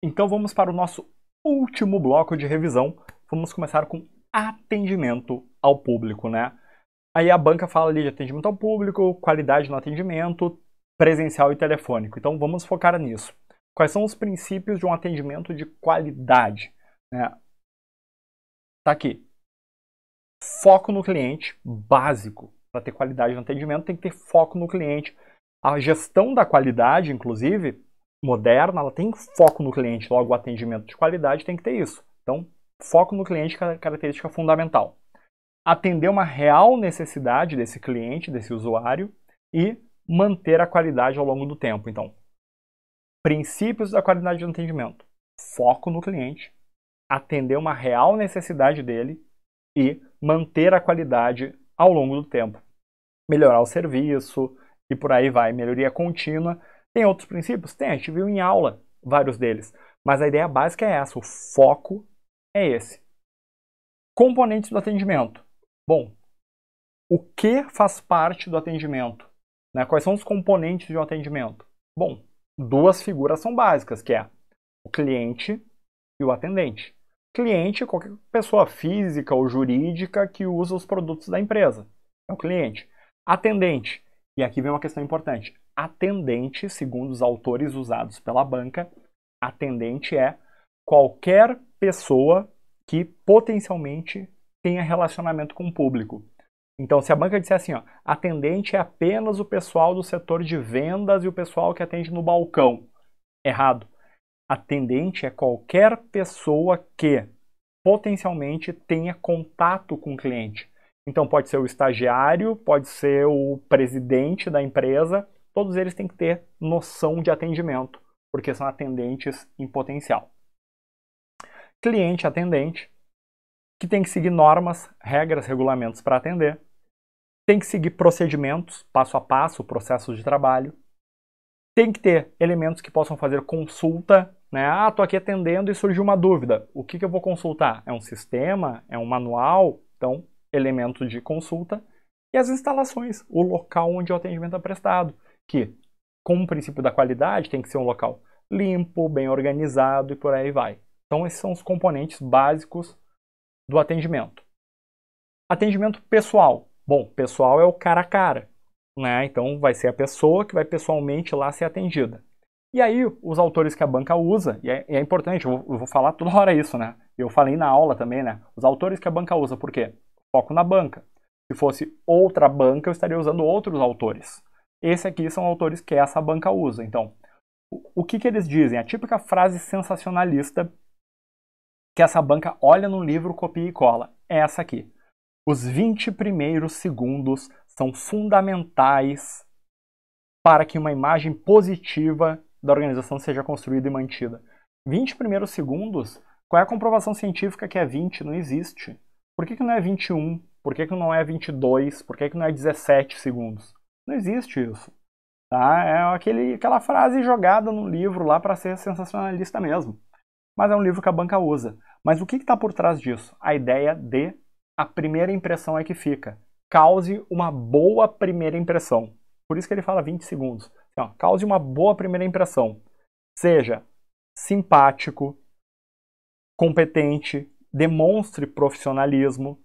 Então vamos para o nosso último bloco de revisão. Vamos começar com atendimento ao público, né? Aí a banca fala ali de atendimento ao público, qualidade no atendimento, presencial e telefônico. Então vamos focar nisso. Quais são os princípios de um atendimento de qualidade? Tá aqui. Foco no cliente, básico. Para ter qualidade no atendimento tem que ter foco no cliente. A gestão da qualidade, inclusive, moderna, ela tem foco no cliente. Logo, o atendimento de qualidade tem que ter isso. Então, foco no cliente é característica fundamental. Atender uma real necessidade desse cliente, desse usuário, e manter a qualidade ao longo do tempo. Então, princípios da qualidade de atendimento. Foco no cliente, atender uma real necessidade dele e manter a qualidade ao longo do tempo. Melhorar o serviço e por aí vai, melhoria contínua. Tem outros princípios? Tem, a gente viu em aula vários deles. Mas a ideia básica é essa, o foco é esse. Componentes do atendimento. Bom, o que faz parte do atendimento? Né? Quais são os componentes de um atendimento? Bom, duas figuras são básicas, que é o cliente e o atendente. Cliente é qualquer pessoa física ou jurídica que usa os produtos da empresa. É o cliente. Atendente. E aqui vem uma questão importante. Atendente, segundo os autores usados pela banca, atendente é qualquer pessoa que potencialmente tenha relacionamento com o público. Então, se a banca disser assim, ó, atendente é apenas o pessoal do setor de vendas e o pessoal que atende no balcão. Errado. Atendente é qualquer pessoa que potencialmente tenha contato com o cliente. Então pode ser o estagiário, pode ser o presidente da empresa, todos eles têm que ter noção de atendimento, porque são atendentes em potencial. Cliente atendente, que tem que seguir normas, regras, regulamentos para atender, tem que seguir procedimentos, passo a passo, processos de trabalho, tem que ter elementos que possam fazer consulta, né? Ah, estou aqui atendendo e surgiu uma dúvida. O que eu vou consultar? É um sistema? É um manual? Então, elemento de consulta. E as instalações, o local onde o atendimento é prestado, que, com o princípio da qualidade, tem que ser um local limpo, bem organizado e por aí vai. Então, esses são os componentes básicos do atendimento. Atendimento pessoal. Bom, pessoal é o cara a cara. Né? Então vai ser a pessoa que vai pessoalmente lá ser atendida. E aí os autores que a banca usa, e é importante, eu vou falar toda hora isso, né? Eu falei na aula também, né? Os autores que a banca usa, por quê? Foco na banca. Se fosse outra banca, eu estaria usando outros autores. Esse aqui são autores que essa banca usa. Então, o que eles dizem? A típica frase sensacionalista que essa banca olha no livro, copia e cola. É essa aqui. Os 20 primeiros segundos são fundamentais para que uma imagem positiva da organização seja construída e mantida. 20 primeiros segundos? Qual é a comprovação científica que é 20? Não existe. Por que não é 21? Por que não é 22? Por que não é 17 segundos? Não existe isso. Tá? É aquela frase jogada no livro lá para ser sensacionalista mesmo. Mas é um livro que a banca usa. Mas o que está por trás disso? A ideia de a primeira impressão é que fica. Cause uma boa primeira impressão. Por isso que ele fala 20 segundos. Então, cause uma boa primeira impressão. Seja simpático, competente, demonstre profissionalismo,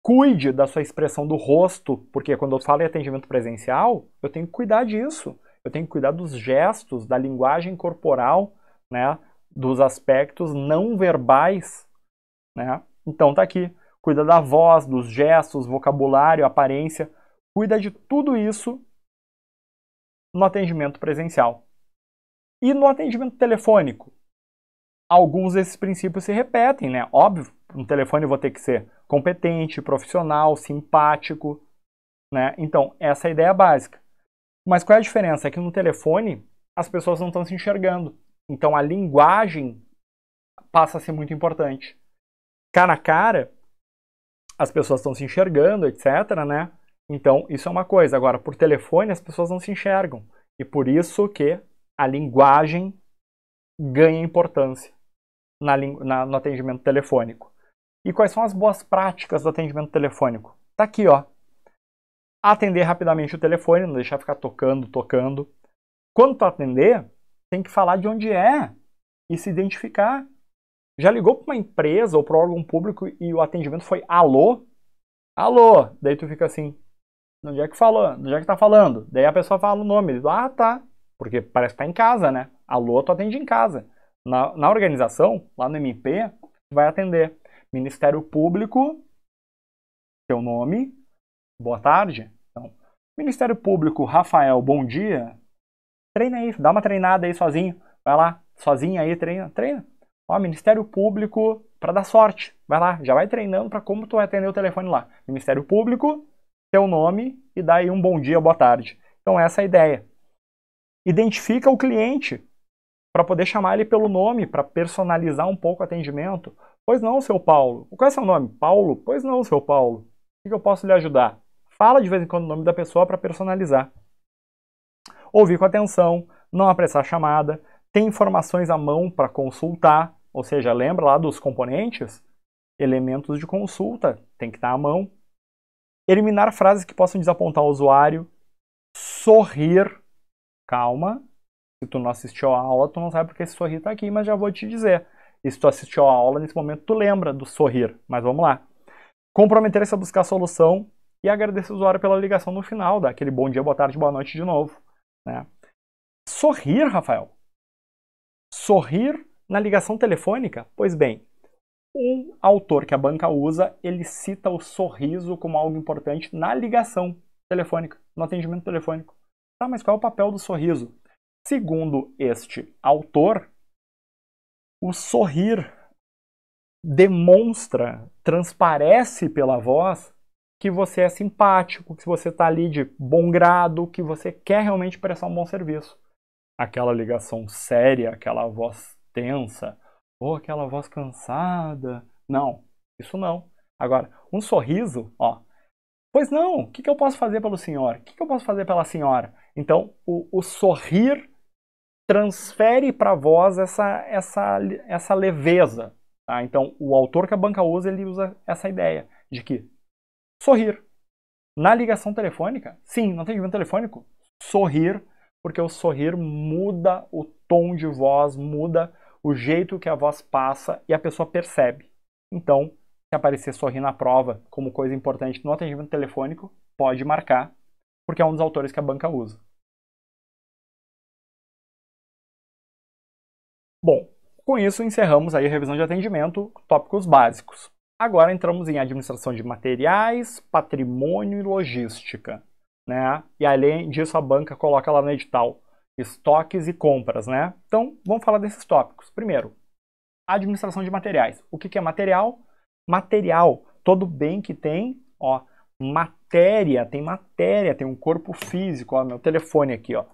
cuide da sua expressão do rosto, porque quando eu falo em atendimento presencial, eu tenho que cuidar disso. Eu tenho que cuidar dos gestos, da linguagem corporal, né, dos aspectos não verbais. Né? Então tá aqui. Cuida da voz, dos gestos, vocabulário, aparência. Cuida de tudo isso no atendimento presencial. E no atendimento telefônico? Alguns desses princípios se repetem, né? Óbvio, no telefone eu vou ter que ser competente, profissional, simpático, né? Então, essa é a ideia básica. Mas qual é a diferença? É que no telefone as pessoas não estão se enxergando. Então, a linguagem passa a ser muito importante. Cara a cara, as pessoas estão se enxergando, etc, né? Então, isso é uma coisa. Agora, por telefone, as pessoas não se enxergam. E por isso que a linguagem ganha importância no atendimento telefônico. E quais são as boas práticas do atendimento telefônico? Tá aqui, ó. Atender rapidamente o telefone, não deixar ficar tocando. Quando tu atender, tem que falar de onde é. e se identificar. Já ligou para uma empresa ou para um órgão público e o atendimento foi alô? Alô! Daí tu fica assim, de onde é que falou? De onde é que tá falando? Daí a pessoa fala o nome. Ele diz, ah, tá. Porque parece que tá em casa, né? Alô, tu atende em casa. Na organização, lá no MP, tu vai atender. Ministério Público, teu nome, boa tarde. Então, Ministério Público, Rafael, bom dia. Treina aí, dá uma treinada aí sozinho. Vai lá, sozinho aí, treina. Ó, Ministério Público, para dar sorte. Vai lá, já vai treinando para como tu vai atender o telefone lá. Ministério Público, teu nome e dá aí um bom dia, boa tarde. Então essa é a ideia. Identifica o cliente para poder chamar ele pelo nome, para personalizar um pouco o atendimento. Pois não, seu Paulo. Qual é o seu nome? Paulo? Pois não, seu Paulo. O que eu posso lhe ajudar? Fala de vez em quando o nome da pessoa para personalizar. Ouvir com atenção, não apressar a chamada, ter informações à mão para consultar, ou seja, lembra lá dos componentes? Elementos de consulta, tem que estar à mão. Eliminar frases que possam desapontar o usuário. Sorrir. Calma. Se tu não assistiu a aula, tu não sabe porque esse sorrir está aqui, mas já vou te dizer. E se tu assistiu a aula, nesse momento tu lembra do sorrir. Mas vamos lá. Comprometer-se a buscar a solução e agradecer o usuário pela ligação no final, dar aquele bom dia, boa tarde, boa noite de novo. Né? Sorrir, Rafael. Sorrir na ligação telefônica? Pois bem, um autor que a banca usa, ele cita o sorriso como algo importante na ligação telefônica, no atendimento telefônico. Tá, mas qual é o papel do sorriso? Segundo este autor, o sorrir demonstra, transparece pela voz que você é simpático, que você está ali de bom grado, que você quer realmente prestar um bom serviço. Aquela ligação séria, aquela voz tensa, ou aquela voz cansada. Não, isso não. Agora, um sorriso, ó. Pois não, o que eu posso fazer pelo senhor? O que eu posso fazer pela senhora? Então, o sorrir transfere para a voz essa leveza. Tá? Então, o autor que a banca usa, ele usa essa ideia de que sorrir. Na ligação telefônica, sim, no atendimento telefônico, sorrir, porque o sorrir muda o tom de voz, muda o jeito que a voz passa e a pessoa percebe. Então, se aparecer sorrir na prova como coisa importante no atendimento telefônico, pode marcar, porque é um dos autores que a banca usa. Bom, com isso encerramos aí a revisão de atendimento, tópicos básicos. Agora entramos em administração de materiais, patrimônio e logística. Né? E além disso a banca coloca lá no edital estoques e compras. Né? Então vamos falar desses tópicos. Primeiro, administração de materiais. O que é material? Material, todo bem que tem, ó, matéria, tem um corpo físico, ó, meu telefone aqui, ó,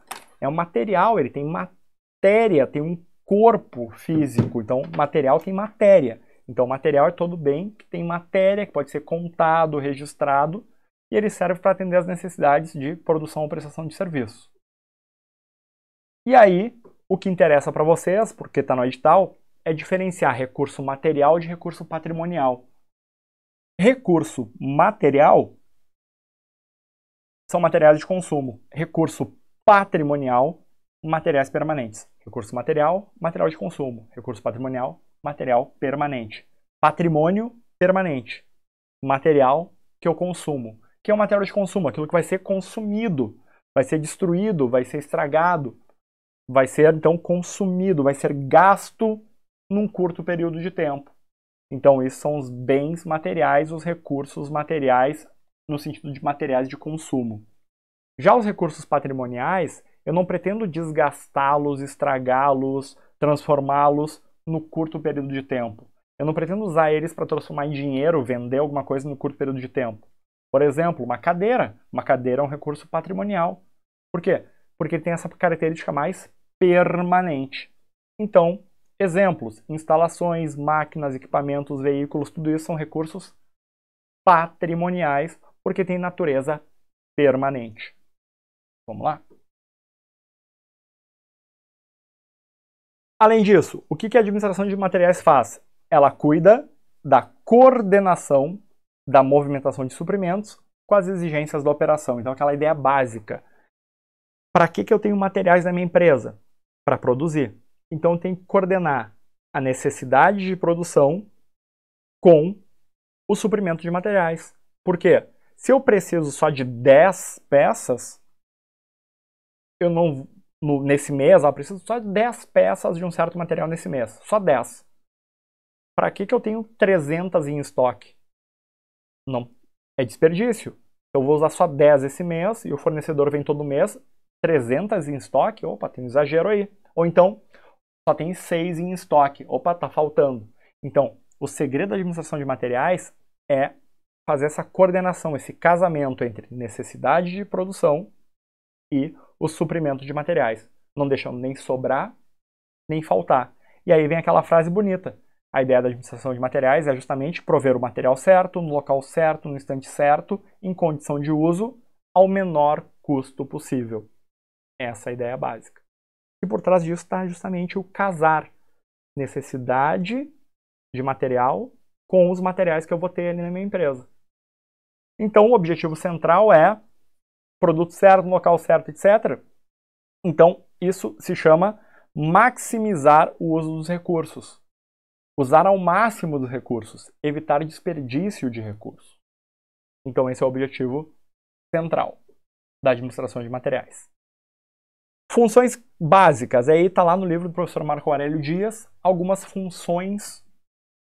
é um material, ele tem matéria, tem um corpo físico, então material tem matéria. Então material é todo bem que tem matéria, que pode ser contado, registrado, e ele serve para atender às necessidades de produção ou prestação de serviço. E aí, o que interessa para vocês, porque está no edital, é diferenciar recurso material de recurso patrimonial. Recurso material são materiais de consumo. Recurso patrimonial, materiais permanentes. Recurso material, material de consumo. Recurso patrimonial, material permanente. Patrimônio permanente. Material que eu consumo. Que é o material de consumo? Aquilo que vai ser consumido, vai ser destruído, vai ser estragado, vai ser então consumido, vai ser gasto num curto período de tempo. Então, esses são os bens materiais, os recursos materiais, no sentido de materiais de consumo. Já os recursos patrimoniais, eu não pretendo desgastá-los, estragá-los, transformá-los no curto período de tempo. Eu não pretendo usar eles para transformar em dinheiro, vender alguma coisa no curto período de tempo. Por exemplo, uma cadeira. Uma cadeira é um recurso patrimonial. Por quê? Porque ele tem essa característica mais permanente. Então, exemplos, instalações, máquinas, equipamentos, veículos, tudo isso são recursos patrimoniais, porque tem natureza permanente. Vamos lá? Além disso, o que a administração de materiais faz? Ela cuida da coordenação da movimentação de suprimentos com as exigências da operação. Então, aquela ideia básica. Para que eu tenho materiais na minha empresa? Para produzir. Então tem que coordenar a necessidade de produção com o suprimento de materiais. Por quê? Se eu preciso só de 10 peças, eu não, nesse mês, eu preciso só de 10 peças de um certo material nesse mês. Só 10. Para que eu tenho 300 em estoque? Não, é desperdício. Eu vou usar só 10 esse mês e o fornecedor vem todo mês, 300 em estoque, opa, tem um exagero aí. Ou então, só tem 6 em estoque, opa, tá faltando. Então, o segredo da administração de materiais é fazer essa coordenação, esse casamento entre necessidade de produção e o suprimento de materiais, não deixando nem sobrar, nem faltar. E aí vem aquela frase bonita. A ideia da administração de materiais é justamente prover o material certo, no local certo, no instante certo, em condição de uso, ao menor custo possível. Essa é a ideia básica. E por trás disso está justamente o casar necessidade de material com os materiais que eu vou ter ali na minha empresa. Então, o objetivo central é produto certo, no local certo, etc. Então, isso se chama maximizar o uso dos recursos. Usar ao máximo dos recursos, evitar desperdício de recursos. Então, esse é o objetivo central da administração de materiais. Funções básicas. Aí está lá no livro do professor Marco Aurélio Dias, algumas funções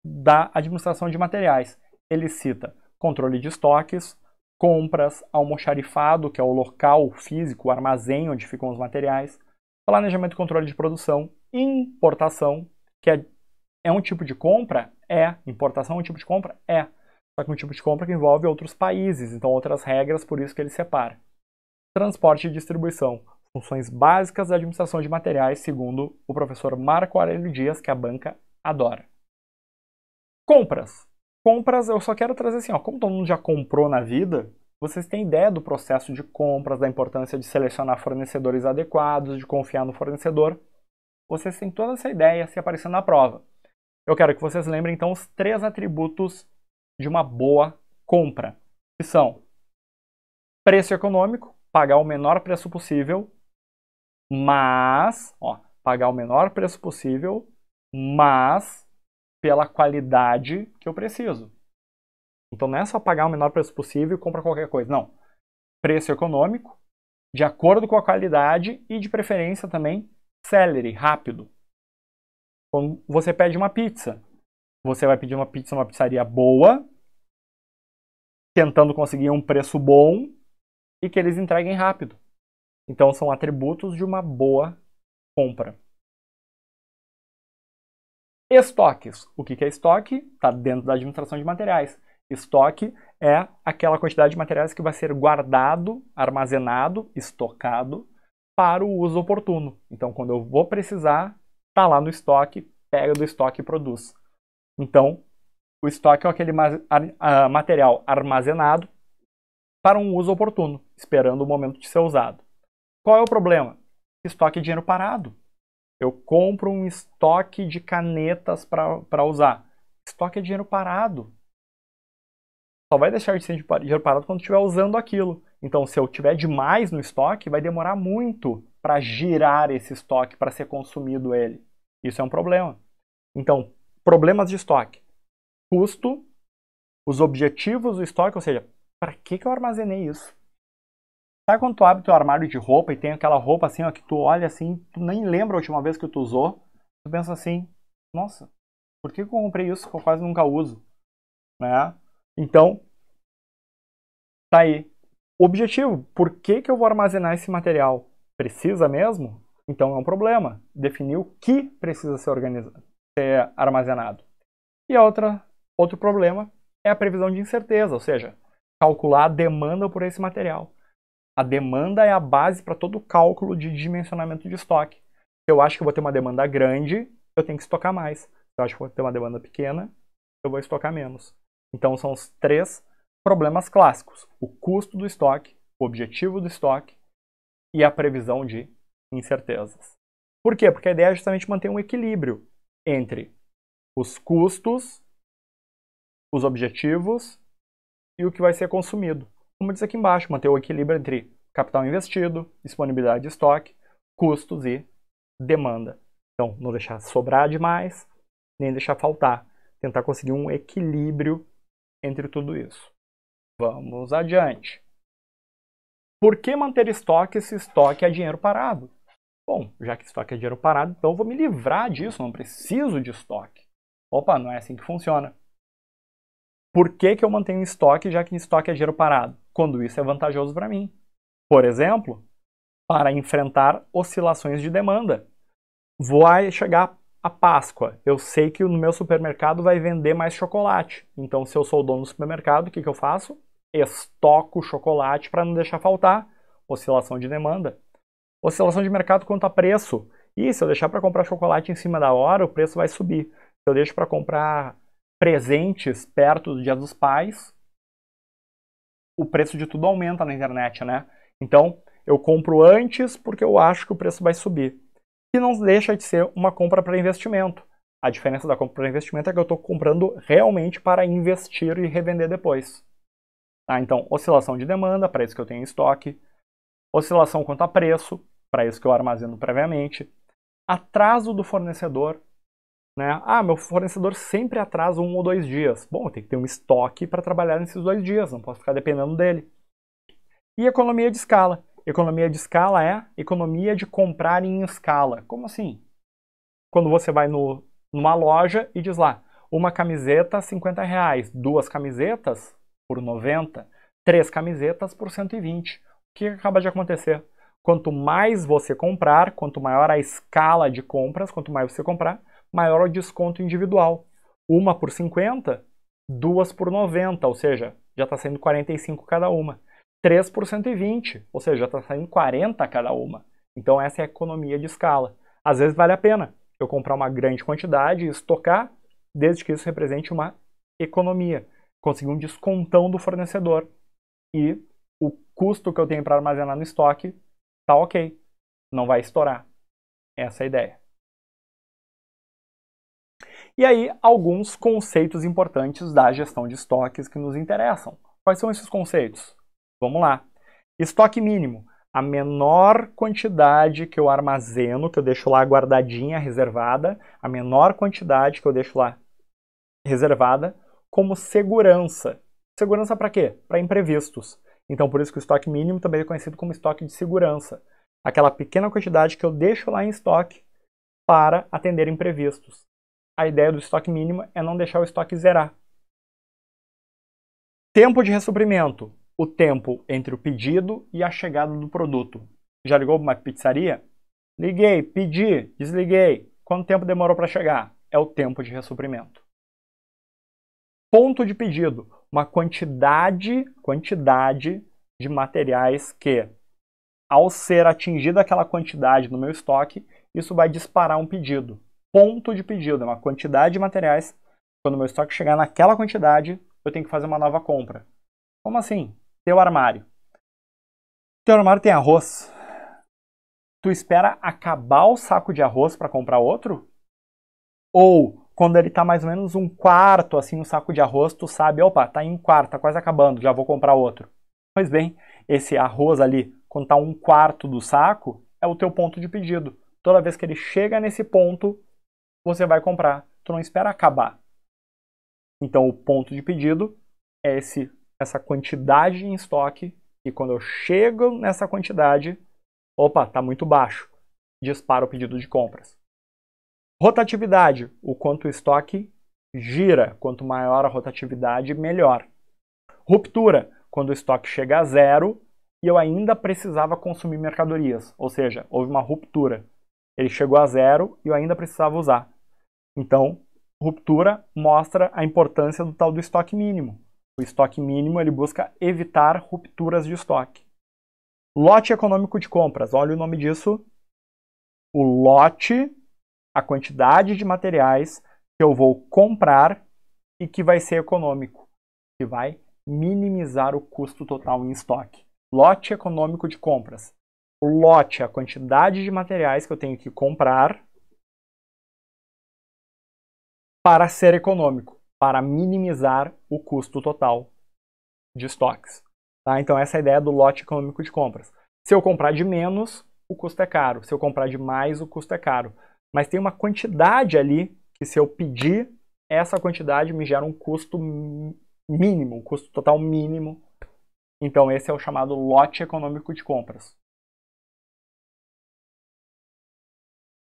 da administração de materiais. Ele cita controle de estoques, compras, almoxarifado, que é o local físico, o armazém onde ficam os materiais, planejamento e controle de produção, importação, que é um tipo de compra? Importação é um tipo de compra? Só que um tipo de compra que envolve outros países, então outras regras, por isso que ele separa. Transporte e distribuição. Funções básicas da administração de materiais, segundo o professor Marco Aurélio Dias, que a banca adora. Compras. Compras, eu só quero trazer assim, como todo mundo já comprou na vida, vocês têm ideia do processo de compras, da importância de selecionar fornecedores adequados, de confiar no fornecedor. Vocês têm toda essa ideia se aparecendo na prova. Eu quero que vocês lembrem, então, os 3 atributos de uma boa compra, que são preço econômico, pagar o menor preço possível, mas, pagar o menor preço possível, mas pela qualidade que eu preciso. Então não é só pagar o menor preço possível e comprar qualquer coisa, não. Preço econômico, de acordo com a qualidade e de preferência também celery, rápido. Quando você pede uma pizza, você vai pedir uma pizza numa pizzaria boa, tentando conseguir um preço bom e que eles entreguem rápido. Então são atributos de uma boa compra. Estoques. O que é estoque? Está dentro da administração de materiais. Estoque é aquela quantidade de materiais que vai ser guardado, armazenado, estocado para o uso oportuno. Então, quando eu vou precisar, está lá no estoque, pega do estoque e produz. Então, o estoque é aquele material armazenado para um uso oportuno, esperando o momento de ser usado. Qual é o problema? Estoque é dinheiro parado. Eu compro um estoque de canetas para usar. Estoque é dinheiro parado. Só vai deixar de ser dinheiro parado quando estiver usando aquilo. Então, se eu tiver demais no estoque, vai demorar muito para girar esse estoque, para ser consumido ele. Isso é um problema. Então, problemas de estoque. Custo, os objetivos do estoque, ou seja, para que eu armazenei isso? Sabe quando tu abre teu armário de roupa e tem aquela roupa assim, que tu olha assim, tu nem lembra a última vez que tu usou, tu pensa assim, nossa, por que eu comprei isso que eu quase nunca uso? Né? Então, tá aí. Objetivo, por que eu vou armazenar esse material? Precisa mesmo? Então é um problema. Definir o que precisa ser armazenado. E outro problema é a previsão de incerteza, ou seja, calcular a demanda por esse material. A demanda é a base para todo o cálculo de dimensionamento de estoque. Se eu acho que eu vou ter uma demanda grande, eu tenho que estocar mais. Se eu acho que vou ter uma demanda pequena, eu vou estocar menos. Então são os 3 problemas clássicos. O custo do estoque, o objetivo do estoque e a previsão de incertezas. Por quê? Porque a ideia é justamente manter um equilíbrio entre os custos, os objetivos e o que vai ser consumido. Como diz aqui embaixo, manter o equilíbrio entre capital investido, disponibilidade de estoque, custos e demanda. Então, não deixar sobrar demais, nem deixar faltar. Tentar conseguir um equilíbrio entre tudo isso. Vamos adiante. Por que manter estoque se estoque é dinheiro parado? Bom, já que estoque é dinheiro parado, então eu vou me livrar disso, não preciso de estoque. Opa, não é assim que funciona. Por que eu mantenho estoque, já que estoque é dinheiro parado? Quando isso é vantajoso para mim. Por exemplo, para enfrentar oscilações de demanda. Vai chegar a Páscoa. Eu sei que no meu supermercado vai vender mais chocolate. Então, se eu sou o dono do supermercado, o que eu faço? Estoco chocolate para não deixar faltar. Oscilação de demanda. Oscilação de mercado quanto a preço. E se eu deixar para comprar chocolate em cima da hora, o preço vai subir. Se eu deixo para comprar presentes perto do Dia dos Pais, o preço de tudo aumenta na internet, né? Então, eu compro antes porque eu acho que o preço vai subir. E não deixa de ser uma compra para investimento. A diferença da compra para investimento é que eu estou comprando realmente para investir e revender depois. Tá? Então, oscilação de demanda, para isso que eu tenho em estoque. Oscilação quanto a preço, para isso que eu armazeno previamente. Atraso do fornecedor. Né? Ah, meu fornecedor sempre atrasa 1 ou 2 dias. Bom, eu tenho que ter um estoque para trabalhar nesses 2 dias, não posso ficar dependendo dele. E economia de escala. Economia de escala é economia de comprar em escala. Como assim? Quando você vai numa loja e diz lá, uma camiseta R$50, 2 camisetas por 90, 3 camisetas por 120. O que acaba de acontecer? Quanto mais você comprar, quanto maior a escala de compras, quanto mais você comprar, maior o desconto individual. Uma por 50, 2 por 90, ou seja, já está saindo 45 cada uma. 3 por 120, ou seja, já está saindo 40 cada uma. Então essa é a economia de escala. Às vezes vale a pena eu comprar uma grande quantidade e estocar, desde que isso represente uma economia. Conseguir um descontão do fornecedor. E o custo que eu tenho para armazenar no estoque está ok. Não vai estourar. Essa é a ideia. E aí, alguns conceitos importantes da gestão de estoques que nos interessam. Quais são esses conceitos? Vamos lá. Estoque mínimo. A menor quantidade que eu armazeno, que eu deixo lá guardadinha, reservada, a menor quantidade que eu deixo lá reservada como segurança. Segurança para quê? Para imprevistos. Então, por isso que o estoque mínimo também é conhecido como estoque de segurança. Aquela pequena quantidade que eu deixo lá em estoque para atender imprevistos. A ideia do estoque mínimo é não deixar o estoque zerar. Tempo de ressuprimento. O tempo entre o pedido e a chegada do produto. Já ligou para uma pizzaria? Liguei, pedi, desliguei. Quanto tempo demorou para chegar? É o tempo de ressuprimento. Ponto de pedido. Uma quantidade de materiais que, ao ser atingida aquela quantidade no meu estoque, isso vai disparar um pedido. Ponto de pedido é uma quantidade de materiais. Quando o meu estoque chegar naquela quantidade, eu tenho que fazer uma nova compra. Como assim? Teu armário. Teu armário tem arroz. Tu espera acabar o saco de arroz para comprar outro? Ou quando ele está mais ou menos um quarto, assim, um saco de arroz, tu sabe, opa, tá em um quarto, tá quase acabando, já vou comprar outro. Pois bem, esse arroz ali, quando está um quarto do saco, é o teu ponto de pedido. Toda vez que ele chega nesse ponto, você vai comprar. Tu não espera acabar. Então, o ponto de pedido é essa quantidade em estoque, e quando eu chego nessa quantidade, opa, está muito baixo, dispara o pedido de compras. Rotatividade, o quanto o estoque gira. Quanto maior a rotatividade, melhor. Ruptura, quando o estoque chega a zero e eu ainda precisava consumir mercadorias. Ou seja, houve uma ruptura. Ele chegou a zero e eu ainda precisava usar. Então, ruptura mostra a importância do tal do estoque mínimo. O estoque mínimo ele busca evitar rupturas de estoque. Lote econômico de compras. Olha o nome disso. O lote, a quantidade de materiais que eu vou comprar e que vai ser econômico, que vai minimizar o custo total em estoque. Lote econômico de compras. O lote é a quantidade de materiais que eu tenho que comprar para ser econômico, para minimizar o custo total de estoques. Tá? Então essa é a ideia do lote econômico de compras. Se eu comprar de menos, o custo é caro. Se eu comprar de mais, o custo é caro. mas tem uma quantidade ali que se eu pedir, essa quantidade me gera um custo mínimo, um custo total mínimo. Então esse é o chamado lote econômico de compras.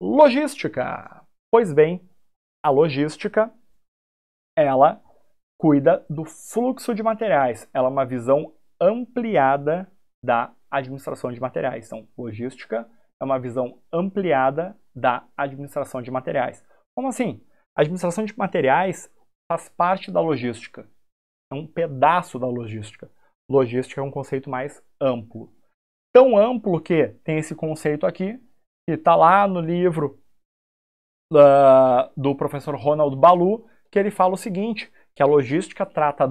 Logística. Pois bem, a logística, ela cuida do fluxo de materiais. Ela é uma visão ampliada da administração de materiais. Então, logística é uma visão ampliada da administração de materiais. Como assim? A administração de materiais faz parte da logística. É um pedaço da logística. Logística é um conceito mais amplo. Tão amplo que tem esse conceito aqui, que está lá no livro do professor Ronald Ballou, que ele fala o seguinte, que a logística trata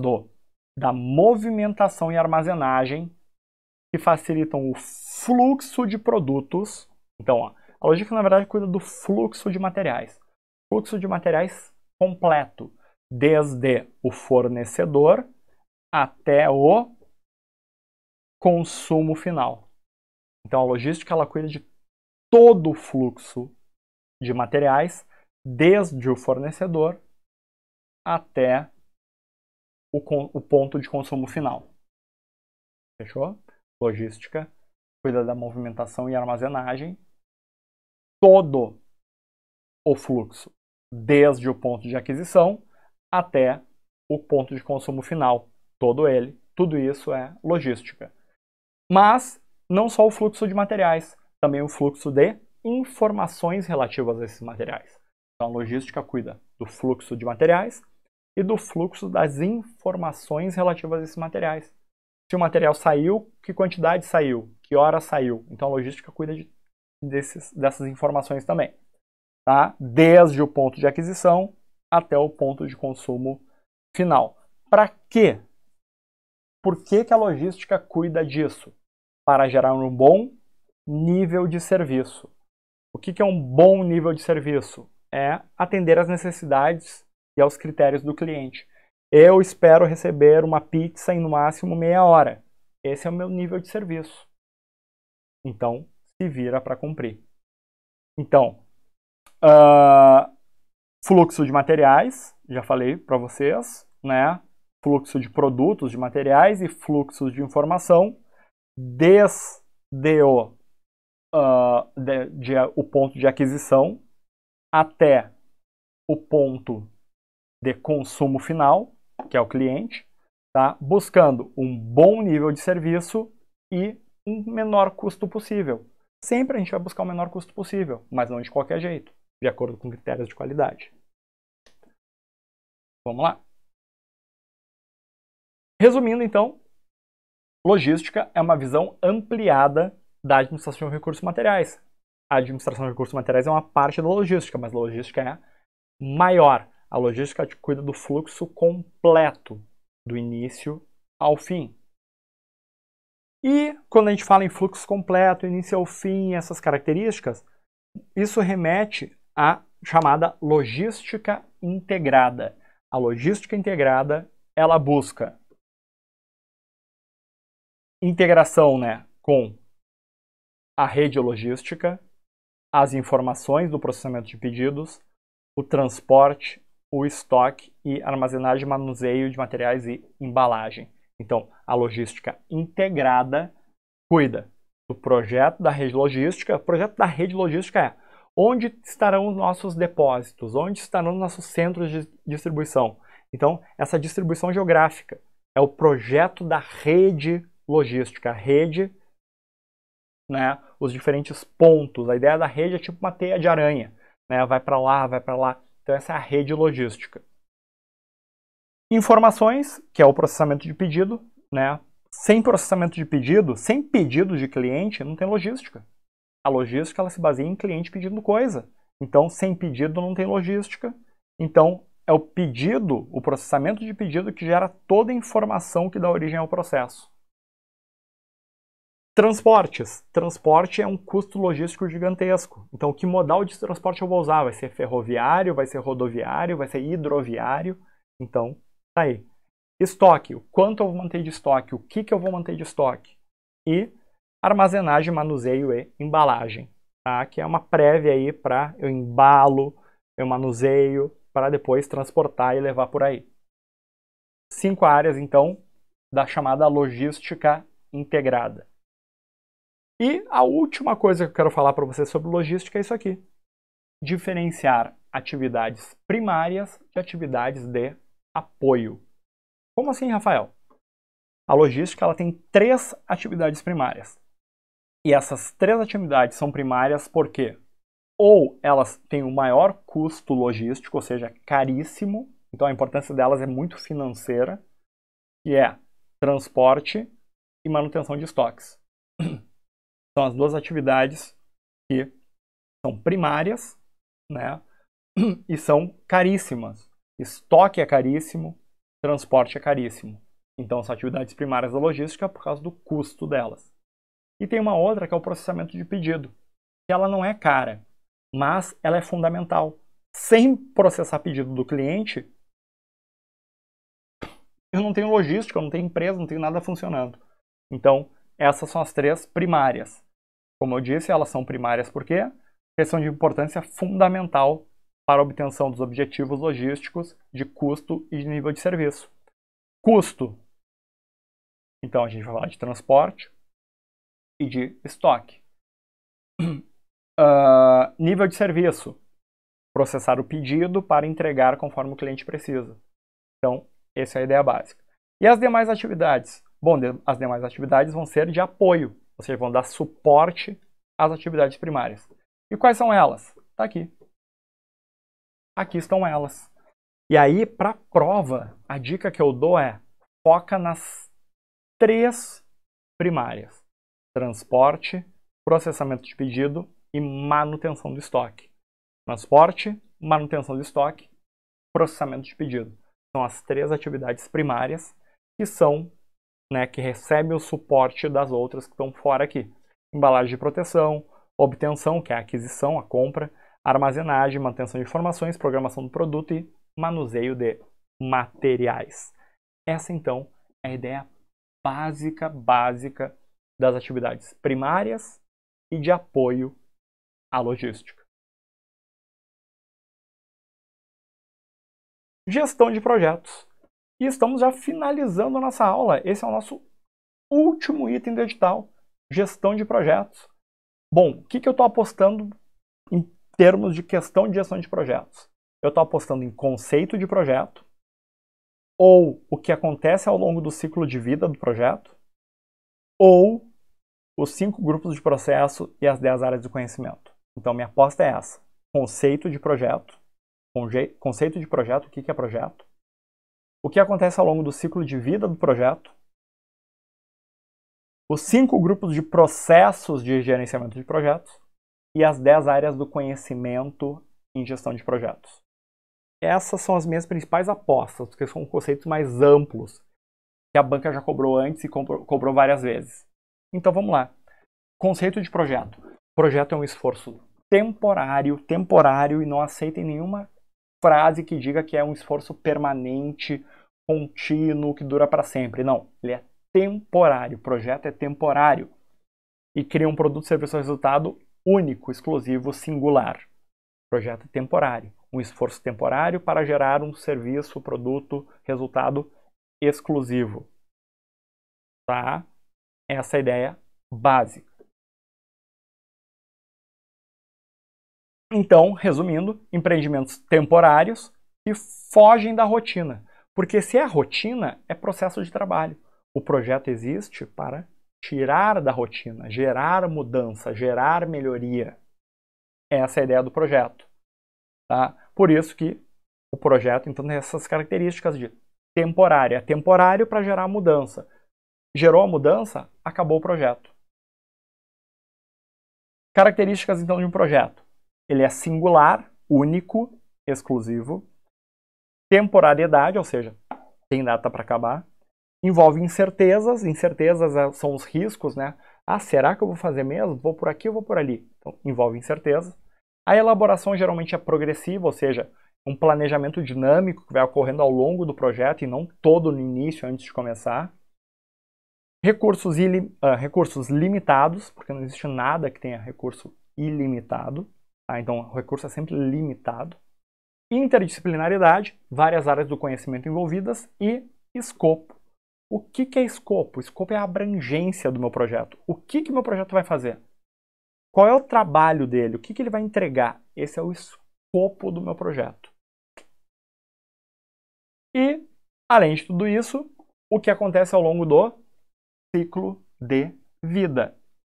da movimentação e armazenagem que facilitam o fluxo de produtos. Então, ó, a logística, na verdade, cuida do fluxo de materiais. Fluxo de materiais completo, desde o fornecedor até o consumo final. Então, a logística ela cuida de todo o fluxo de materiais, desde o fornecedor até o ponto de consumo final. Fechou? Logística cuida da movimentação e armazenagem, todo o fluxo, desde o ponto de aquisição até o ponto de consumo final. Todo ele, tudo isso é logística. Mas não só o fluxo de materiais, também o fluxo de informações relativas a esses materiais. Então a logística cuida do fluxo de materiais e do fluxo das informações relativas a esses materiais. Se o material saiu, que quantidade saiu, que hora saiu. Então a logística cuida dessas informações também. Tá? Desde o ponto de aquisição até o ponto de consumo final. Para quê? Por que a logística cuida disso? Para gerar um bom nível de serviço. O que é um bom nível de serviço? É atender às necessidades e aos critérios do cliente. Eu espero receber uma pizza em no máximo meia hora. Esse é o meu nível de serviço. Então, se vira para cumprir. Então, fluxo de materiais, já falei para vocês, né? Fluxo de produtos, de materiais e fluxos de informação, desde o ponto de aquisição até o ponto de consumo final, que é o cliente, tá? Buscando um bom nível de serviço e um menor custo possível. Sempre a gente vai buscar o menor custo possível, mas não de qualquer jeito, de acordo com critérios de qualidade. Vamos lá. Resumindo, então, logística é uma visão ampliada da administração de recursos materiais. A administração de recursos materiais é uma parte da logística, mas a logística é maior. A logística cuida do fluxo completo, do início ao fim. E quando a gente fala em fluxo completo, início ao fim, essas características, isso remete à chamada logística integrada. A logística integrada, ela busca integração, né, com a rede logística, as informações do processamento de pedidos, o transporte, o estoque e armazenagem e manuseio de materiais e embalagem. Então, a logística integrada cuida do projeto da rede logística. O projeto da rede logística é onde estarão os nossos depósitos, onde estarão os nossos centros de distribuição. Então, essa distribuição geográfica é o projeto da rede logística. A rede, né, os diferentes pontos. A ideia da rede é tipo uma teia de aranha, né, vai para lá, vai para lá. Então, essa é a rede logística. Informações, que é o processamento de pedido, né? Sem processamento de pedido, sem pedido de cliente, não tem logística. A logística ela se baseia em cliente pedindo coisa. Então, sem pedido não tem logística. Então, é o pedido, o processamento de pedido que gera toda a informação que dá origem ao processo. Transportes. Transporte é um custo logístico gigantesco. Então, que modal de transporte eu vou usar? Vai ser ferroviário, vai ser rodoviário, vai ser hidroviário. Então, tá aí. Estoque. O quanto eu vou manter de estoque? O que eu vou manter de estoque? E armazenagem, manuseio e embalagem. tá? Que é uma prévia aí para eu embalo, eu manuseio, para depois transportar e levar por aí. 5 áreas, então, da chamada logística integrada. E a última coisa que eu quero falar para você sobre logística é isso aqui. Diferenciar atividades primárias de atividades de apoio. Como assim, Rafael? A logística ela tem 3 atividades primárias. E essas 3 atividades são primárias porque ou elas têm um maior custo logístico, ou seja, caríssimo, então a importância delas é muito financeira, que é transporte e manutenção de estoques. São as 2 atividades que são primárias, né? E são caríssimas. Estoque é caríssimo, transporte é caríssimo. Então são atividades primárias da logística por causa do custo delas. E tem uma outra que é o processamento de pedido, que ela não é cara, mas ela é fundamental. Sem processar pedido do cliente, eu não tenho logística, eu não tenho empresa, não tenho nada funcionando. Então, essas são as 3 primárias. Como eu disse, elas são primárias porque são de importância fundamental para a obtenção dos objetivos logísticos de custo e de nível de serviço. Custo. Então, a gente vai falar de transporte e de estoque. Nível de serviço. Processar o pedido para entregar conforme o cliente precisa. Então, essa é a ideia básica. E as demais atividades? Bom, as demais atividades vão ser de apoio, ou seja, vão dar suporte às atividades primárias. E quais são elas? Está aqui. Aqui estão elas. E aí, para a prova, a dica que eu dou é foca nas 3 primárias. Transporte, processamento de pedido e manutenção do estoque. Transporte, manutenção do estoque, processamento de pedido. São as 3 atividades primárias que são, né, que recebem o suporte das outras que estão fora aqui. Embalagem de proteção, obtenção, que é a aquisição, a compra, armazenagem, manutenção de informações, programação do produto e manuseio de materiais. Essa, então, é a ideia básica das atividades primárias e de apoio à logística. Gestão de projetos. E estamos já finalizando a nossa aula. Esse é o nosso último item do edital, gestão de projetos. Bom, o que eu estou apostando em termos de questão de gestão de projetos? Eu estou apostando em conceito de projeto, ou o que acontece ao longo do ciclo de vida do projeto, ou os 5 grupos de processo e as 10 áreas do conhecimento. Então, minha aposta é essa. Conceito de projeto. Conceito de projeto, o que é projeto? O que acontece ao longo do ciclo de vida do projeto? Os 5 grupos de processos de gerenciamento de projetos e as 10 áreas do conhecimento em gestão de projetos. Essas são as minhas principais apostas, porque são conceitos mais amplos que a banca já cobrou antes e cobrou várias vezes. Então vamos lá. Conceito de projeto. Projeto é um esforço temporário e não aceitem nenhuma frase que diga que é um esforço permanente, contínuo, que dura para sempre. Não, ele é temporário. O projeto é temporário e cria um produto, serviço ou resultado único, exclusivo, singular. O projeto é temporário. Um esforço temporário para gerar um serviço, produto, resultado exclusivo. Tá? Essa é a ideia básica. Então, resumindo, empreendimentos temporários que fogem da rotina. Porque se é rotina, é processo de trabalho. O projeto existe para tirar da rotina, gerar mudança, gerar melhoria. Essa é a ideia do projeto. Tá? Por isso que o projeto então tem essas características de temporário. É temporário para gerar mudança. Gerou a mudança, acabou o projeto. Características então de um projeto. Ele é singular, único, exclusivo. Temporariedade, ou seja, tem data para acabar. Envolve incertezas. Incertezas são os riscos, né? Ah, será que eu vou fazer mesmo? Vou por aqui ou vou por ali? Então, envolve incertezas. A elaboração geralmente é progressiva, ou seja, um planejamento dinâmico que vai ocorrendo ao longo do projeto e não todo no início, antes de começar. Recursos limitados, porque não existe nada que tenha recurso ilimitado, tá? Então o recurso é sempre limitado. Interdisciplinaridade, várias áreas do conhecimento envolvidas, e escopo. O que é escopo? Escopo é a abrangência do meu projeto. O que meu projeto vai fazer? Qual é o trabalho dele? O que ele vai entregar? Esse é o escopo do meu projeto. E, além de tudo isso, o que acontece ao longo do ciclo de vida.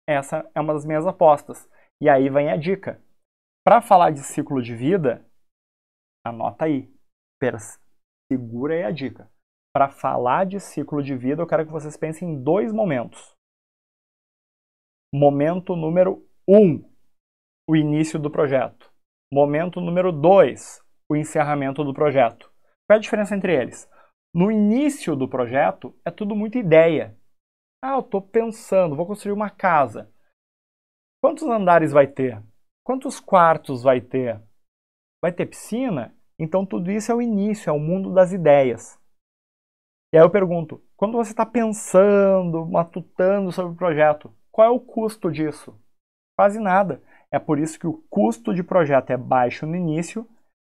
Essa é uma das minhas apostas. E aí vem a dica. Para falar de ciclo de vida, anota aí. Segura aí a dica. Para falar de ciclo de vida, eu quero que vocês pensem em 2 momentos. Momento número 1, o início do projeto. Momento número 2, o encerramento do projeto. Qual é a diferença entre eles? No início do projeto, é tudo muito ideia. Ah, eu estou pensando, vou construir uma casa. Quantos andares vai ter? Quantos quartos vai ter? Vai ter piscina? Então tudo isso é o início, é o mundo das ideias. E aí eu pergunto, quando você está pensando, matutando sobre o projeto, qual é o custo disso? Quase nada. É por isso que o custo de projeto é baixo no início,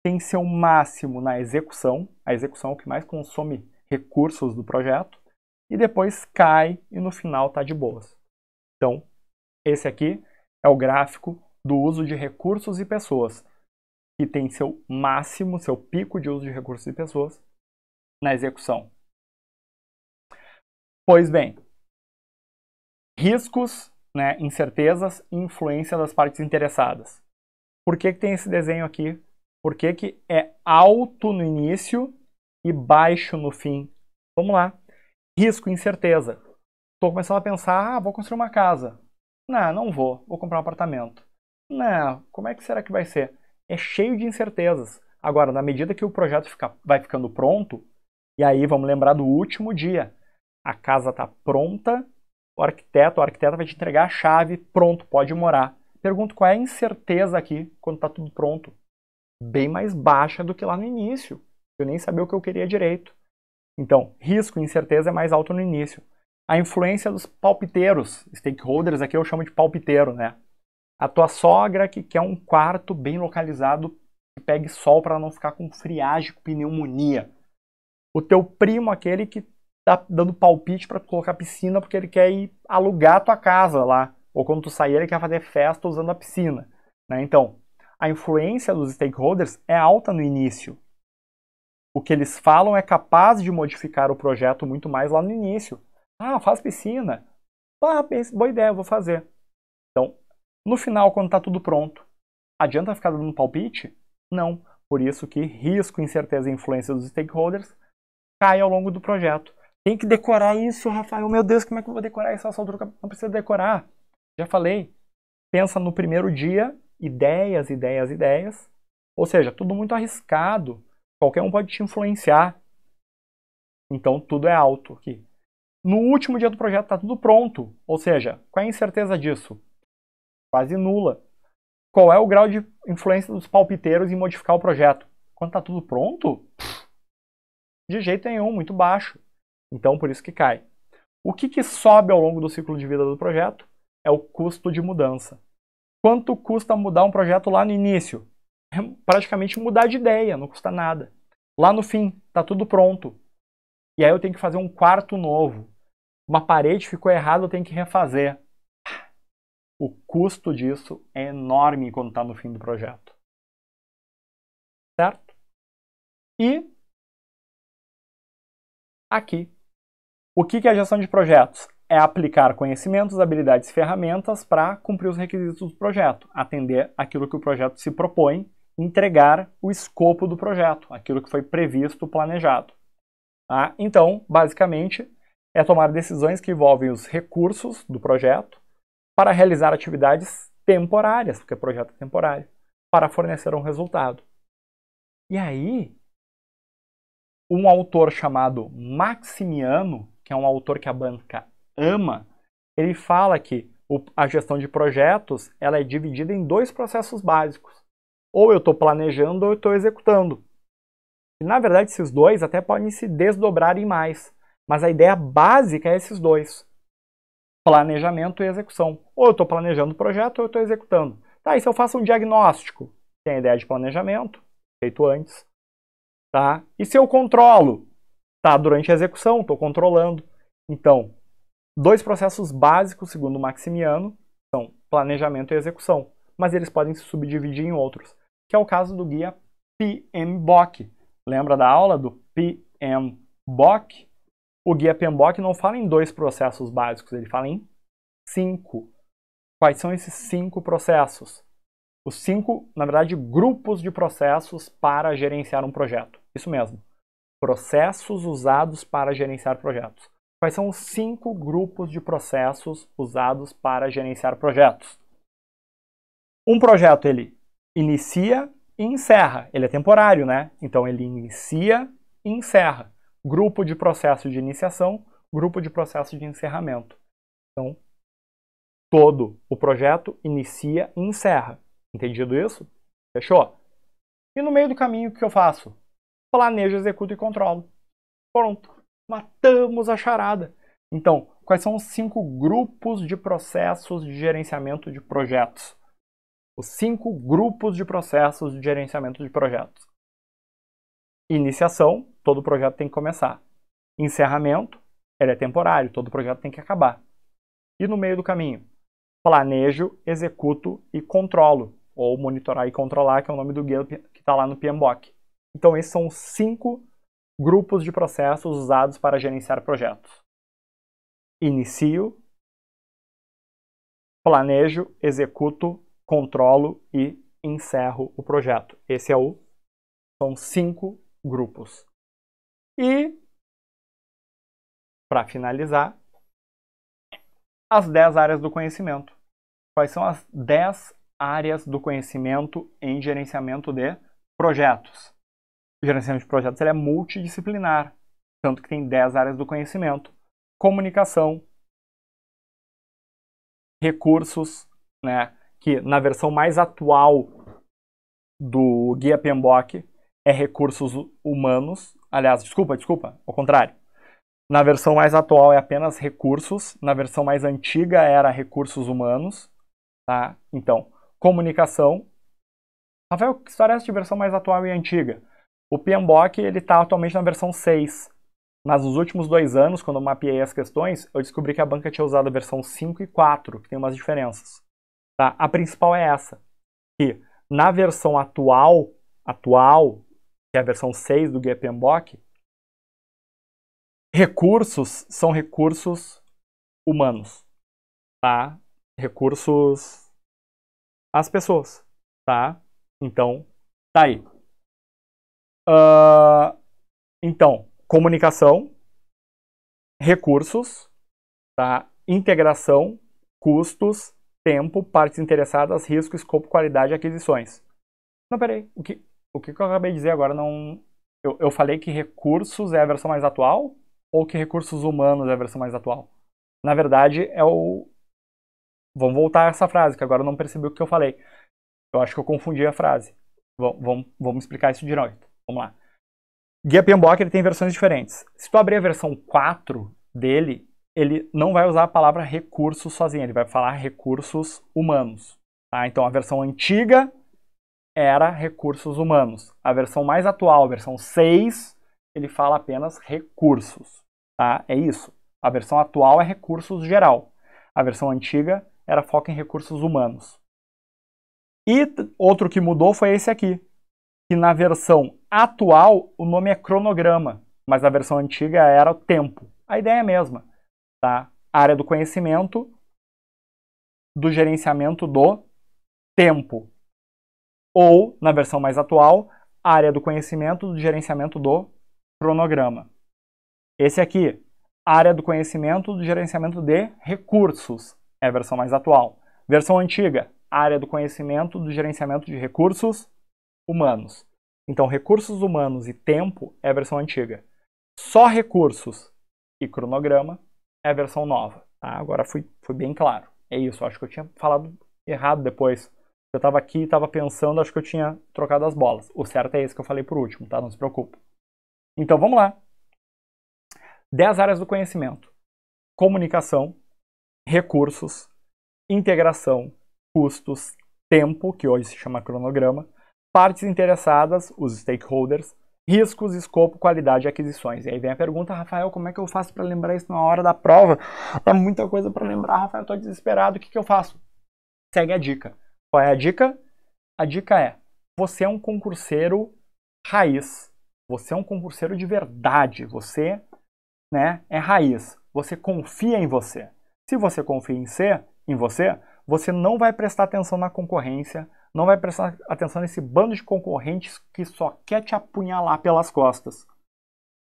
tem seu máximo na execução, a execução é o que mais consome recursos do projeto, e depois cai e no final está de boas. Então, esse aqui é o gráfico do uso de recursos e pessoas, que tem seu máximo, seu pico de uso de recursos e pessoas na execução. Pois bem, riscos, né, incertezas e influência das partes interessadas. Por que tem esse desenho aqui? Por que é alto no início e baixo no fim? Vamos lá. Risco e incerteza. Estou começando a pensar, vou construir uma casa. Não vou comprar um apartamento. Como é que será que vai ser? É cheio de incertezas. Agora, na medida que o projeto vai ficando pronto, e aí vamos lembrar do último dia, a casa está pronta, o arquiteto vai te entregar a chave, pronto, pode morar. Pergunto qual é a incerteza aqui quando está tudo pronto. Bem mais baixa do que lá no início. Eu nem sabia o que eu queria direito. Então, risco e incerteza é mais alto no início. A influência dos palpiteiros, stakeholders aqui eu chamo de palpiteiro, né? A tua sogra que quer um quarto bem localizado que pegue sol para não ficar com friagem, com pneumonia. O teu primo, aquele que tá dando palpite para colocar piscina porque ele quer ir alugar a tua casa lá. Ou quando tu sair ele quer fazer festa usando a piscina. Né? Então, a influência dos stakeholders é alta no início. O que eles falam é capaz de modificar o projeto muito mais lá no início. Faz piscina. Boa ideia, eu vou fazer. Então, no final, quando está tudo pronto, adianta ficar dando palpite? Não. Por isso que risco, incerteza e influência dos stakeholders cai ao longo do projeto. Tem que decorar isso, Rafael. Meu Deus, como é que eu vou decorar isso? Não precisa decorar. Já falei. Pensa no primeiro dia, ideias. Ou seja, tudo muito arriscado. Qualquer um pode te influenciar. Então, tudo é alto aqui. No último dia do projeto está tudo pronto. Ou seja, qual é a incerteza disso? Quase nula. Qual é o grau de influência dos palpiteiros em modificar o projeto? Quando está tudo pronto? De jeito nenhum, muito baixo. Então, por isso que cai. O que sobe ao longo do ciclo de vida do projeto? É o custo de mudança. Quanto custa mudar um projeto lá no início? É praticamente mudar de ideia, não custa nada. Lá no fim, está tudo pronto. E aí eu tenho que fazer um quarto novo. Uma parede ficou errada, eu tenho que refazer. O custo disso é enorme quando está no fim do projeto. Certo? E aqui. O que é a gestão de projetos? É aplicar conhecimentos, habilidades e ferramentas para cumprir os requisitos do projeto, atender aquilo que o projeto se propõe, entregar o escopo do projeto, aquilo que foi previsto, planejado. Tá? Então, basicamente, é tomar decisões que envolvem os recursos do projeto para realizar atividades temporárias, porque o projeto é temporário, para fornecer um resultado. E aí, um autor chamado Maximiano, que é um autor que a banca ama, ele fala que a gestão de projetos ela é dividida em 2 processos básicos. Ou eu estou planejando ou eu estou executando. E, na verdade, esses 2 até podem se desdobrar em mais. Mas a ideia básica é esses 2. Planejamento e execução. Ou eu estou planejando o projeto ou eu estou executando. Tá, e se eu faço um diagnóstico? Tem a ideia de planejamento, feito antes. Tá? E se eu controlo? Tá, durante a execução, estou controlando. Então, dois processos básicos, segundo o Maximiano, são planejamento e execução. Mas eles podem se subdividir em outros, que é o caso do guia PMBOK. Lembra da aula do PMBOK? O guia PMBOK não fala em dois processos básicos, ele fala em 5. Quais são esses 5 processos? Os 5, na verdade, grupos de processos para gerenciar um projeto. Isso mesmo. Processos usados para gerenciar projetos. Quais são os 5 grupos de processos usados para gerenciar projetos? Um projeto, ele inicia e encerra. Ele é temporário, né? Então, ele inicia e encerra. Grupo de processo de iniciação, grupo de processo de encerramento. Então, todo o projeto inicia e encerra. Entendido isso? Fechou? E no meio do caminho, o que eu faço? Planejo, executo e controlo. Pronto. Matamos a charada. Então, quais são os 5 grupos de processos de gerenciamento de projetos? Os 5 grupos de processos de gerenciamento de projetos. Iniciação, todo projeto tem que começar. Encerramento, ele é temporário, todo projeto tem que acabar. E no meio do caminho? Planejo, executo e controlo. Ou monitorar e controlar, que é o nome do guia que está lá no PMBOK. Então, esses são os 5 grupos de processos usados para gerenciar projetos. Inicio, planejo, executo, controlo e encerro o projeto. São 5 grupos. E, para finalizar, as 10 áreas do conhecimento. Quais são as 10 áreas do conhecimento em gerenciamento de projetos? O gerenciamento de projetos ele é multidisciplinar, tanto que tem 10 áreas do conhecimento. Comunicação, recursos, né, que na versão mais atual do guia PMBOK é recursos humanos. Aliás, desculpa, ao contrário. Na versão mais atual é apenas recursos, na versão mais antiga era recursos humanos. Tá? Então, comunicação. Rafael, que história é essa de versão mais atual e antiga? O PMBOK está atualmente na versão 6. Mas nos últimos 2 anos, quando eu mapeei as questões, eu descobri que a banca tinha usado a versão 5 e 4, que tem umas diferenças. Tá? A principal é essa, que na versão atual, que é a versão 6 do guia PMBOK, recursos são recursos humanos. Tá? Recursos às pessoas. Tá? Então, tá aí. Então, comunicação, recursos, tá? Integração, custos, tempo, partes interessadas, risco, escopo, qualidade e aquisições. Não, peraí. O que eu acabei de dizer agora não... Eu falei que recursos é a versão mais atual ou que recursos humanos é a versão mais atual? Na verdade, é o... Vamos voltar a essa frase, que agora eu não percebi o que eu falei. Eu acho que eu confundi a frase. Vamos explicar isso direito. Vamos lá. Guia PMBOK ele tem versões diferentes. Se tu abrir a versão 4 dele, ele não vai usar a palavra recursos sozinho, ele vai falar recursos humanos. Tá? Então a versão antiga era recursos humanos. A versão mais atual, a versão 6, ele fala apenas recursos. Tá? É isso. A versão atual é recursos geral. A versão antiga era foco em recursos humanos. E outro que mudou foi esse aqui, que na versão atual o nome é cronograma, mas a versão antiga era o tempo. A ideia é a mesma, tá? Área do conhecimento do gerenciamento do tempo. Ou, na versão mais atual, área do conhecimento do gerenciamento do cronograma. Esse aqui, área do conhecimento do gerenciamento de recursos, é a versão mais atual. Versão antiga, área do conhecimento do gerenciamento de recursos humanos. Então, recursos humanos e tempo é a versão antiga. Só recursos e cronograma é a versão nova. Tá? Agora foi bem claro. É isso, acho que eu tinha falado errado depois. Eu estava aqui e estava pensando, acho que eu tinha trocado as bolas. O certo é esse que eu falei por último, tá? Não se preocupe. Então, vamos lá. 10 áreas do conhecimento. Comunicação, recursos, integração, custos, tempo, que hoje se chama cronograma, partes interessadas, os stakeholders, riscos, escopo, qualidade e aquisições. E aí vem a pergunta, Rafael, como é que eu faço para lembrar isso na hora da prova? Há muita coisa para lembrar, Rafael, eu tô desesperado, o que eu faço? Segue a dica. Qual é a dica? A dica é, você é um concurseiro raiz, você é um concurseiro de verdade, você, né, é raiz, você confia em você. Se você confia em você, você não vai prestar atenção na concorrência, não vai prestar atenção nesse bando de concorrentes que só quer te apunhalar pelas costas.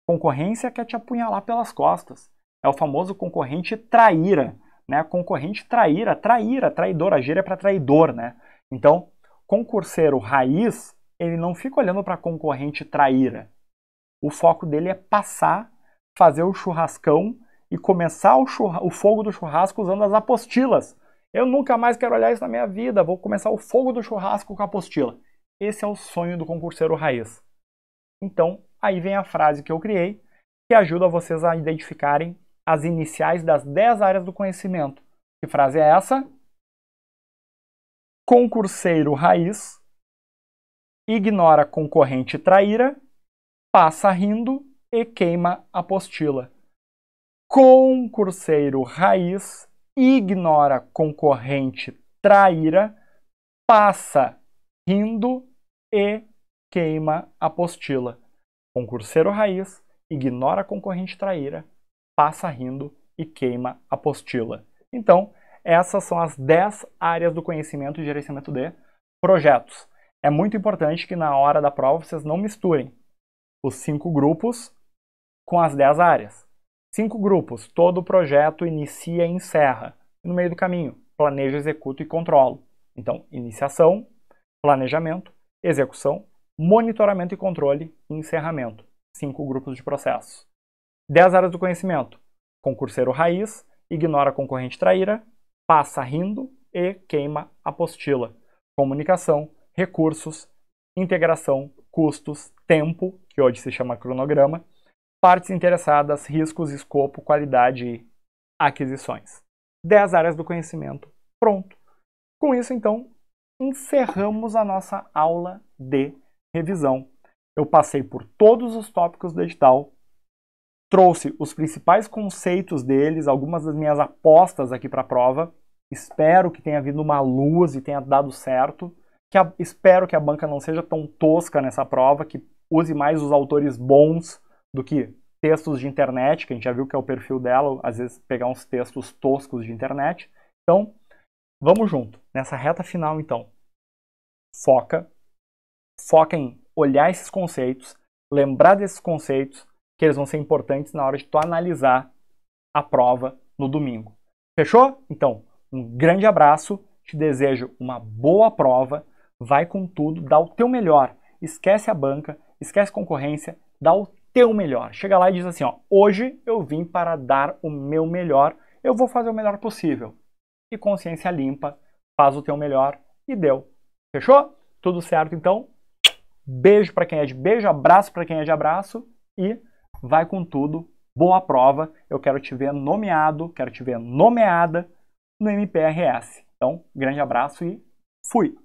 Concorrência quer te apunhalar pelas costas. É o famoso concorrente traíra, né? Concorrente traíra, traidor, a gíria é para traidor, né? Então, concurseiro raiz, ele não fica olhando para concorrente traíra. O foco dele é passar, fazer o churrascão e começar o fogo do churrasco usando as apostilas. Eu nunca mais quero olhar isso na minha vida, vou começar o fogo do churrasco com a apostila. Esse é o sonho do concurseiro raiz. Então, aí vem a frase que eu criei, que ajuda vocês a identificarem as iniciais das 10 áreas do conhecimento. Que frase é essa? Concurseiro raiz, ignora concorrente traíra, passa rindo e queima apostila. Concurseiro raiz, ignora concorrente traíra, passa rindo e queima apostila. Concurseiro raiz, ignora concorrente traíra, passa rindo e queima apostila. Então, essas são as 10 áreas do conhecimento e gerenciamento de projetos. É muito importante que na hora da prova vocês não misturem os 5 grupos com as 10 áreas. 5 grupos, todo projeto inicia e encerra. No meio do caminho, planejo, executo e controlo. Então, iniciação, planejamento, execução, monitoramento e controle e encerramento. 5 grupos de processos. 10 áreas do conhecimento. Concurseiro raiz, ignora concorrente traíra, passa rindo e queima apostila. Comunicação, recursos, integração, custos, tempo, que hoje se chama cronograma, partes interessadas, riscos, escopo, qualidade e aquisições. 10 áreas do conhecimento. Pronto. Com isso, então, encerramos a nossa aula de revisão. Eu passei por todos os tópicos do edital, trouxe os principais conceitos deles, algumas das minhas apostas aqui para a prova. Espero que tenha havido uma luz e tenha dado certo. Espero que a banca não seja tão tosca nessa prova, que use mais os autores bons do que textos de internet, que a gente já viu que é o perfil dela, às vezes pegar uns textos toscos de internet. Então, vamos junto. Nessa reta final, então, foca em olhar esses conceitos, lembrar desses conceitos, que eles vão ser importantes na hora de tu analisar a prova no domingo. Fechou? Então, um grande abraço, te desejo uma boa prova, vai com tudo, dá o teu melhor, esquece a banca, esquece concorrência, dá o teu melhor. Chega lá e diz assim, ó, hoje eu vim para dar o meu melhor, eu vou fazer o melhor possível. E consciência limpa, faz o teu melhor e deu. Fechou? Tudo certo então? Beijo para quem é de beijo, abraço para quem é de abraço e vai com tudo. Boa prova. Eu quero te ver nomeado, quero te ver nomeada no MPRS. Então, grande abraço e fui!